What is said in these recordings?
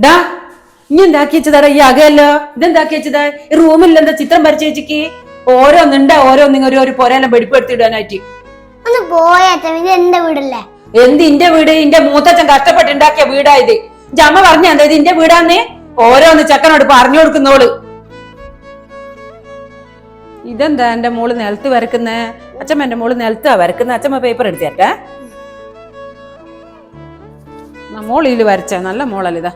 ഡാ ഇനി എന്താക്കി വെച്ചതാടാ ഈ അകയല്ലോ ഇതെന്താക്കി വെച്ചതാ ഈ റൂമിൽ എന്താ ചിത്രം വരച്ച് വെച്ചിക്ക് ഓരോന്നിങ്ങ ഒരു പൊരയെല്ലാം വെടിപ്പെടുത്തിടാനായിട്ട് ഒന്ന് പോയാച്ച ഇത് എന്റെ വീടല്ലേ. എന്ത് ഇന്റെ വീട് ഇന്റെ മൂത്തച്ഛൻ കഷ്ടപ്പെട്ടുണ്ടാക്കിയ വീടായത്. ഇന്റെ അമ്മ പറഞ്ഞ എന്താ ഇത് ഇന്റെ വീടാന്ന് ഓരോന്ന് ചെക്കനോട് പറഞ്ഞു കൊടുക്കുന്നോള്. ഇതെന്താ എന്റെ മോള് നിലത്ത് വരക്കുന്നേ? അച്ഛമ്മ എന്റെ മോള് നിലത്താ വരക്കുന്ന. അച്ഛമ്മ പേപ്പർ എടുത്തേട്ടെ. മോളില് വരച്ച നല്ല മോളല്ല ഇതാ.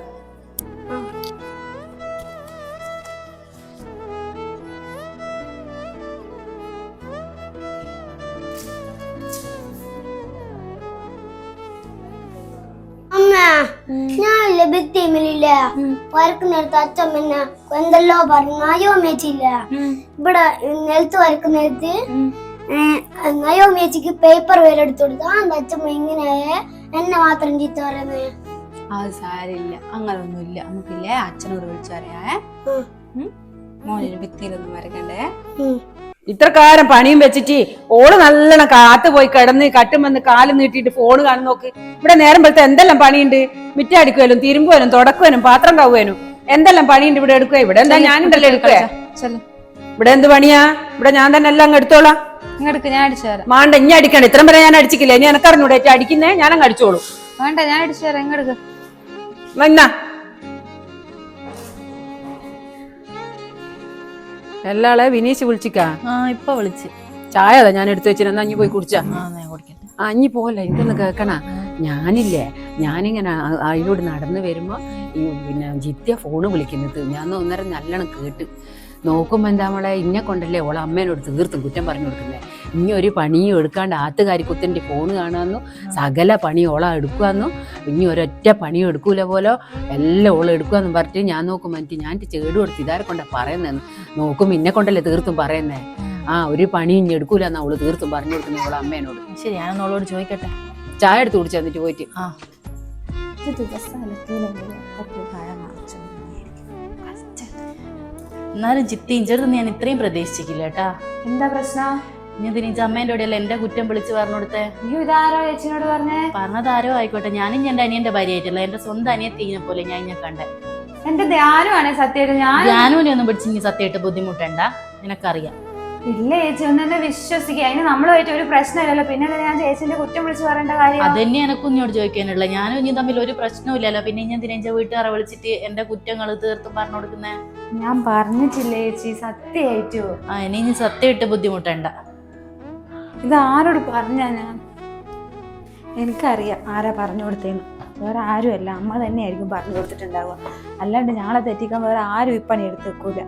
ഞാനില്ല ബിഗ് ടീമിലില്ല വരക്കുന്നിടത്ത് അച്ഛമ്മ എന്തെല്ലോ പറഞ്ഞു നയോമേച്ചില്ല ഇവിടെ നിലത്ത് വരക്കുന്നിടത്ത് നയോമേച്ചിക്ക് പേപ്പർ വരെ എടുത്തു കൊടുത്തു. ആ അച്ഛമ്മ ഇങ്ങനെ എന്നെ മാത്രം ചീത്ത പറയുന്നത്. അത് സാരില്ല, അങ്ങനൊന്നുമില്ല. നമുക്കില്ലേ അച്ഛനോട് വിളിച്ചു പറയാ മോനിന് ഭിത്തിയിലൊന്നും വരക്കണ്ടേ. ഇത്ര കാലം പണിയും വെച്ചിട്ട് ഓള് നല്ലോണം കാത്തു പോയി കിടന്ന് കട്ടുമെന്ന് കാല് നീട്ടിട്ട് ഫോണ് കാണുന്ന നോക്ക്. ഇവിടെ നേരം പോലത്തെ എന്തെല്ലാം പണിയുണ്ട്. മിറ്റടിക്കുവാനും തിരുമ്പുവാനും തുടക്കുവാനും പാത്രം കവുവാനും എന്തെല്ലാം പണിയുണ്ട് ഇവിടെ എടുക്കുക. ഇവിടെ എന്താ ഞാനുണ്ടല്ലോ എടുക്കുക. ഇവിടെ എന്ത് പണിയാ? ഇവിടെ ഞാൻ തന്നെ എല്ലാം അങ്ങ് എടുത്തോളാം. ഞാൻ അടിച്ചു തരാം. മാണ്ട ഇനി അടിക്കണ്ട. ഇത്രയും വരെ ഞാൻ അടിച്ചിക്കില്ല. ഇനി എനക്കറിഞ്ഞൂടെ അടിക്കുന്നേ ഞാനങ്ങ് അടിച്ചോളൂ. വേണ്ട, ഞാൻ അടിച്ചു തരാം. ഇങ്ങെടുക്ക് എന്നാ എല്ലാളെ വിനീഷ് വിളിച്ചിക്കാ? ഇപ്പൊ വിളിച്ച്. ചായ അതാ ഞാൻ എടുത്തു വെച്ചിട്ട് എന്നാ അഞ്ഞി പോയി കുടിച്ചാ? അഞ്ഞി പോലെ എനിക്കൊന്ന് കേക്കണ. ഞാനിങ്ങനെ അതിലൂടെ നടന്നു വരുമ്പോ ഈ പിന്നെ ജിത്യ ഫോണ് വിളിക്കുന്നത് ഞാൻ ഒന്നര നല്ലോണം കേട്ട് നോക്കുമ്പോ എന്താ നമ്മളെ ഇന്നെ കൊണ്ടല്ലേ ഓളെ അമ്മേനോട് തീർത്തും കുറ്റം പറഞ്ഞു കൊടുക്കുന്നേ. ഇനി ഒരു പണിയും എടുക്കാണ്ട് ആത്തുകാരി കുത്തൻ്റെ ഫോണ് കാണുന്നു, സകല പണി ഓള എടുക്കുവാന്നു, ഇനി ഒരൊറ്റ പണിയും എടുക്കൂല പോലെ എല്ലാം ഓള് എടുക്കുവാന്ന് പറഞ്ഞിട്ട് ഞാൻ നോക്കുമ്പോ ഞാൻ ചേട് കൊടുത്ത് ഇതാരെ കൊണ്ടാ പറയുന്നതെന്ന് നോക്കുമ്പോ ഇന്നെ കൊണ്ടല്ലേ തീർത്തും പറയുന്നേ. ഒരു പണി ഇനി എടുക്കൂല എന്നാ അവള് തീർത്തും പറഞ്ഞു കൊടുക്കുന്നേ ഓളെ അമ്മേനോട്. ശരി, ഞാനൊന്ന് ഓളോട് ചോദിക്കട്ടെ. ചായ എടുത്ത് കുടിച്ചു തന്നിട്ട് പോയിട്ട്. എന്നാലും ചിത്തി ഇഞ്ചടുത്ത് ഞാൻ ഇത്രയും പ്രതീക്ഷിച്ചില്ല കേട്ടാ. എന്താ പ്രശ്നം? ഇനി തിരിച്ച് അമ്മേന്റെ കൂടെയല്ല എന്റെ കുറ്റം വിളിച്ച് പറഞ്ഞു കൊടുത്തേ. ഇതാരോ ചേച്ചിനോട് പറഞ്ഞതാരോ ആയിക്കോട്ടെ, ഞാനും എന്റെ അനിയന്റെ ഭാര്യയായിട്ടില്ല, എന്റെ സ്വന്തം അനിയത്തിനെ പോലെ ഞാൻ കണ്ടേ. എന്റെ ധ്യാനമാണ് സത്യമായിട്ട്. ഞാനൂനെ ഒന്നും പിടിച്ച് ഇനി സത്യമായിട്ട് ബുദ്ധിമുട്ടണ്ട, നിനക്കറിയാം. ഇല്ല ചേച്ചി, ഒന്ന് എന്നെ വിശ്വസിക്കുക. അതിന് നമ്മളുമായിട്ട് ഒരു പ്രശ്നമില്ലല്ലോ. പിന്നെ ഞാൻ ചേച്ചിന്റെ കുറ്റം വിളിച്ച് പറയേണ്ട കാര്യം? അതന്നെ എനക്കും ഇങ്ങോട്ട് ചോദിക്കാനുള്ള. ഞാനും ഇനി തമ്മിൽ ഒരു പ്രശ്നവും ഇല്ലല്ലോ. പിന്നെ ഞാൻ തിരിച്ച വീട്ടുകാരെ വിളിച്ചിട്ട് എന്റെ കുറ്റങ്ങൾ തീർത്തും പറഞ്ഞു കൊടുക്കുന്നേ. ഞാൻ പറഞ്ഞിട്ടില്ല ചേച്ചി, സത്യമായിട്ടോ. ഇനി സത്യമായിട്ട് ബുദ്ധിമുട്ടണ്ട. ഇത് ആരോട് പറഞ്ഞാ? ഞാൻ എനിക്കറിയാം ആരാ പറഞ്ഞു കൊടുത്തേന്ന്. വേറെ ആരുമല്ല, അമ്മ തന്നെയായിരിക്കും പറഞ്ഞു കൊടുത്തിട്ടുണ്ടാവുക. അല്ലാണ്ട് ഞങ്ങളെ തെറ്റിക്കാൻ വേറെ ആരും ഈ പണി എടുത്ത് വെക്കൂല.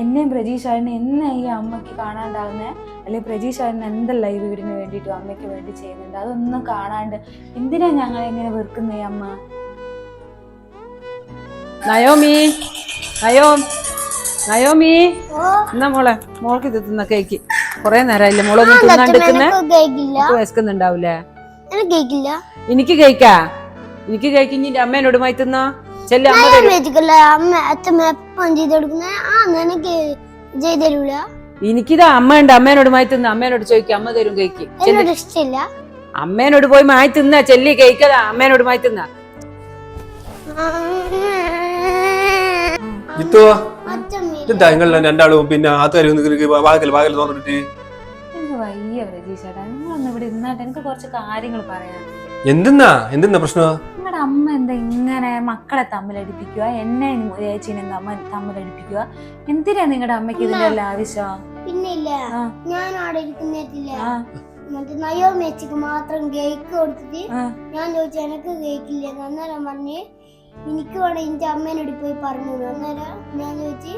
എന്നെയും പ്രജീഷാടിനെ എന്നാ ഈ അമ്മയ്ക്ക് കാണാണ്ടാവുന്നേ? അല്ലെങ്കിൽ പ്രജീഷാടിന് എന്തല്ല ഈ വീടിന് വേണ്ടിയിട്ടും അമ്മയ്ക്ക് വേണ്ടി ചെയ്യുന്നുണ്ട്? അതൊന്നും കാണാണ്ട് എന്തിനാ ഞങ്ങൾ എങ്ങനെ വെറുക്കുന്നേ അമ്മ? നയോമി എന്നാ മോൾക്ക് ഇത് തിന്ന കേക്ക്. കൊറേ നേരമില്ല മോളൊന്നും തിന്നാണ്ടിരിക്കുന്നേ. വിശക്കുന്നുണ്ടാവൂലേ? എനിക്ക് കേക്കാ? എനിക്ക് കേക്ക് ഇനി അമ്മേനോട് മായി തിന്നോ? എനിക്കിതാ അമ്മ ഉണ്ട്, അമ്മേനോട് മായി തിന്ന. അമ്മേനോട് ചോദിക്കാം, അമ്മ തരും കേക്ക്. അമ്മേനോട് പോയി മായി തിന്ന ചെല്ലി കേക്കതാ. അമ്മേനോട് മായി തിന്ന. രണ്ടാളും പിന്നെ വാകൽ തോന്നിട്ട് വയ്യ പ്രജീഷേട്ടാ, നിങ്ങളൊന്നും ഇവിടെ ഇരുന്നാട്ടെ. എനിക്ക് കുറച്ച് കാര്യങ്ങൾ പറയാനുണ്ട്. എന്തെന്നാ പ്രശ്നം? നിങ്ങളുടെ അമ്മ എന്താ ഇങ്ങനെ മക്കളെ തമ്മിലടിപ്പിക്കുക, എന്നെ ചേച്ചീനെ തമ്മിലടിപ്പിക്കുക? എന്തിനാ നിങ്ങളുടെ അമ്മയ്ക്ക് ഇതിന്റെ എല്ലാ ആവശ്യം? പിന്നെ ഇല്ല, ഞാൻ അവിടെ ഇരിക്കുന്നില്ല. മറ്റേ നയോമേച്ചിക്ക് മാത്രം കേക്ക് കൊടുത്തിട്ട് ഞാൻ ചോദിച്ചു എനക്ക് കേക്കില്ല. അന്നേരം പറഞ്ഞ് എനിക്ക് വേണം എന്റെ അമ്മേനോട് പോയി പറഞ്ഞു. അന്നേരം ഞാൻ ചോദിച്ചു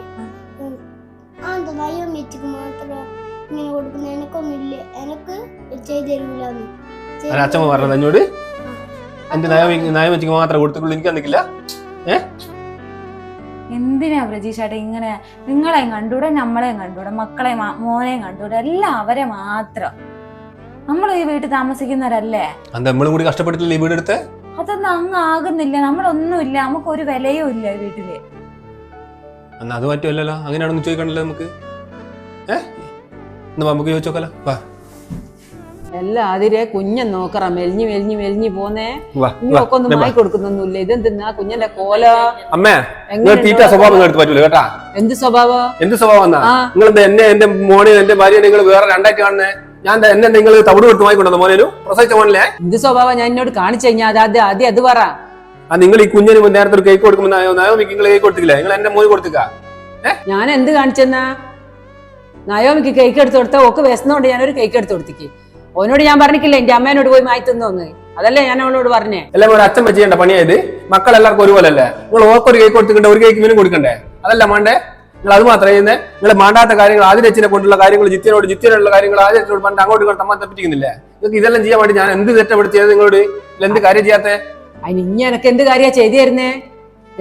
എന്താ നയോമേച്ചിക്ക് മാത്രം ഇങ്ങനെ കൊടുക്കുന്ന, എനക്കൊന്നുമില്ല, എനക്ക് ചെയ്ത് തരൂലെന്ന്. അച്ഛമ്മ പറഞ്ഞത് എന്നോട് എന്റെ നയമേച്ചിക്ക് മാത്രം കൊടുത്തുള്ളൂ, എനിക്ക് തന്നിക്കില്ല. എന്തിനാ പ്രജീഷേട്ടാ ഇങ്ങനെ? നിങ്ങളെയും കണ്ടൂടെ, നമ്മളെയും കണ്ടൂടെ, മക്കളെ മോനെയും കണ്ടൂടെ, എല്ലാം അവരെ മാത്രം. നമ്മൾ ഈ വീട്ടിൽ താമസിക്കുന്നവരല്ലേ? നമ്മളും കൂടി കഷ്ടപ്പെട്ടിട്ടില്ല ഈ വീടെടുത്ത്. അതൊന്നും അങ്ങ് ആകുന്നില്ല. നമ്മളൊന്നുമില്ല, നമുക്ക് ഒരു വിലയും ഇല്ല വീട്ടില്. അത് പറ്റുമല്ലോ. അങ്ങനെയാണെന്ന് ചോദിക്കണല്ലോ നമുക്ക്. നമുക്ക് ചോദിച്ചോക്കല്ലോ. വാ എല്ലാം അതിരെ കുഞ്ഞൻ നോക്കറ മെലിഞ്ഞു മെലിഞ്ഞു മെലിഞ്ഞു പോന്നേ. വാ, ഇനിയൊക്കെ ഒന്നും വായി കൊടുക്കുന്നൊന്നുമില്ല. ഇതെന്തിന്നാ കുഞ്ഞന്റെ കോല? അമ്മേ നിങ്ങൾ തീറ്റ സ്വഭാവം എടുത്ത് പറ്റൂല കേട്ടാ. എന്ത് സ്വഭാവം? എന്ത് സ്വഭാവം എന്നാ നിങ്ങൾ എന്റെ മോനെ എന്റെ ഭാര്യ നിങ്ങൾ വേറെ രണ്ടായിട്ട് കാണുന്നേ? ഞാൻ എന്നെ നിങ്ങൾ തവിട് കൊടുത്ത് വാങ്ങിക്കൊണ്ടോ മോനേനു പ്രസവിച്ച മോനിലെ? എന്ത് സ്വഭാവം ഞാൻ എന്നോട് കാണിച്ചു കഴിഞ്ഞാൽ ആദ്യം അത് പറ. നിങ്ങൾ ഈ കുഞ്ഞിന് നേരത്തെ ഒരു കേക്ക് കൊടുക്കുമ്പോൾ നയോമിക്ക് നിങ്ങൾ കേക്ക് കൊടുത്തില്ല, നിങ്ങൾ എന്റെ മോന് കൊടുത്തിക്ക. ഞാൻ എന്ത് കാണിച്ചെന്നാ? നയോമിക്ക് കേക്ക് എടുത്ത് കൊടുത്താൽ ഒക്കെ വിശന്നോണ്ട് ഞാനൊരു കേക്ക് എടുത്ത് കൊടുത്തിക്ക്. ഓനോട് ഞാൻ പറഞ്ഞിട്ടില്ല എന്റെ അമ്മേനോട് പോയി മാറ്റി തന്നോന്ന്. അതല്ലേ ഞാൻ അവളോട് പറഞ്ഞേ. എല്ലാം ഒരു അച്ഛൻ ചെയ്യേണ്ട പണിയായത്. മക്കളെല്ലാവർക്കും ഒരുപോലെ അല്ലേ? നിങ്ങൾ ഓർക്കൊരു കേക്ക് കൊടുത്തിട്ടുണ്ട്, ഒരു കേക്ക് മീനും കൊടുക്കണ്ടേ? അതല്ല മാണ്ടേ? നിങ്ങൾ അത് മാത്രം ചെയ്യുന്നത്. നിങ്ങൾ മാണ്ടാത്ത കാര്യങ്ങൾ ആദിരച്ചിനെ കൊണ്ടുള്ള കാര്യങ്ങൾ, ജിത്യനോടുള്ള കാര്യങ്ങൾ ആദിരച്ചോട് പണ്ട് അങ്ങോട്ട് ഇങ്ങോട്ട് തമ്മാൻ തപ്പിക്കുന്നില്ലേ? നിങ്ങൾക്ക് ഇതെല്ലാം ചെയ്യാൻ വേണ്ടി ഞാൻ എന്ത് തെറ്റപ്പെടുത്തി ചെയ്തത് നിങ്ങളോട്? എന്ത് കാര്യം ചെയ്യാത്തേ? അതിന് ഇനി എനക്ക് എന്ത് കാര്യ ചെയ്തു തരുന്നേ?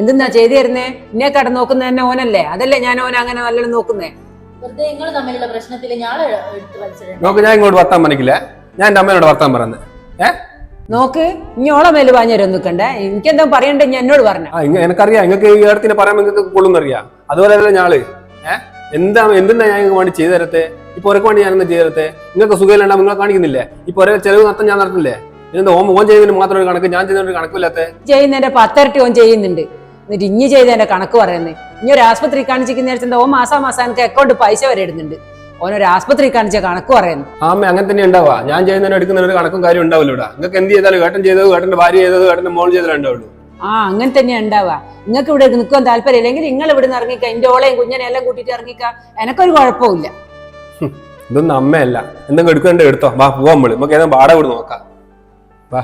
എന്തെന്നാ ചെയ്തു തരുന്നേ? ഇന്നെ കട നോക്കുന്ന തന്നെ ഓനല്ലേ? അതല്ലേ ഞാൻ ഓനെ അങ്ങനെ നല്ലോണം നോക്കുന്നേ. വെറുതെ നിങ്ങൾ തമ്മിലുള്ള പ്രശ്നത്തിൽ ഞാൻ എടുത്ത് വലിച്ചിട്ടുണ്ട്. നോക്ക്, ഞാൻ ഇങ്ങോട്ട് വർത്താൻ പറഞ്ഞില്ല, ഞാൻ എന്റെ അമ്മയോട് വർത്താൻ പറയുന്നത്. നോക്ക്, ഇനി ഓളെ മേല് പാഞ്ഞേരം നിൽക്കണ്ടേ. എനിക്കെന്താ പറയണ്ടേ? ഞാൻ എന്നോട് പറഞ്ഞു. എനിക്കറിയാം നിങ്ങൾക്ക് ഈ ഏടത്തിനെ പറയാൻ നിങ്ങൾക്ക് കൊള്ളുന്നറിയാം. അതുപോലെ തന്നെ ഞാള് എന്തെന്നാ ഞാൻ നിങ്ങൾക്ക് വേണ്ടി ചെയ്തു തരത്തെ? ഇപ്പൊ ഒരൊക്കെ വേണ്ടി ഞാനൊന്നും ചെയ്തു തരത്തെ? നിങ്ങൾക്ക് സുഖമില്ലാണ്ടാവും നിങ്ങളെ കാണിക്കുന്നില്ലേ? ഇപ്പൊ ഒരേ ചെലവ് നടത്താൻ ഞാൻ നടത്തില്ലേ? ഇതിന്റെ ഓൻ ചെയ്യുന്നതിന് മാത്രം ഒരു കണക്ക്, ഞാൻ ചെയ്യുന്ന ഒരു കണക്കില്ലാത്ത. ചെയ്യുന്നതിന്റെ 10 ഇരട്ടി ഓൻ ചെയ്യുന്നുണ്ട്. എന്നിട്ട് ഇഞ്ഞി ചെയ്തതിന്റെ കണക്ക് പറയുന്നത്. ഇനി ഒരു ആസ്പത്രി കാണിച്ചിരിക്കുന്ന നേരത്തെ ഓൻ മാസം എനിക്ക് അക്കൗണ്ട് പൈസ വരെ ഇടുന്നുണ്ട്. ഓനൊരു ആസ്പത്രി കാണിച്ച കണക്ക് പറയുന്നു. ആമ്മ അങ്ങനെ തന്നെ ഉണ്ടാവുക. ഞാൻ ചെയ്യുന്നതിന് എടുക്കുന്ന ഒരു കണക്കും കാര്യം ഉണ്ടാവില്ല ഇവിടെ. നിങ്ങൾക്ക് എന്ത് ചെയ്താലും ഏട്ടൻ ചെയ്തത്, ഏട്ടന്റെ ഭാര്യ ചെയ്തത്, ഏട്ടന്റെ മോൾ ചെയ്തത് ഉണ്ടാവുള്ളൂ. അങ്ങനെ തന്നെയാ ഉണ്ടാവുക. നിങ്ങൾക്ക് ഇവിടെ നിൽക്കാൻ താല്പര്യം ഇല്ലെങ്കിൽ നിങ്ങൾ ഇവിടെ നിന്ന് ഇറങ്ങിക്ക. എന്റെ ഓളെയും കുഞ്ഞനെ എല്ലാം കൂട്ടിയിട്ട് ഇറങ്ങിക്ക. എനക്കൊരു കുഴപ്പമില്ല. ഇതൊന്നും അമ്മയല്ല. എന്തെങ്കിലും എടുക്കേണ്ട എടുത്തോ. വാ പോവാൻ നമ്മള് നമുക്ക് ഏതാ പാട ഇവിടെ നോക്കാം. വാ.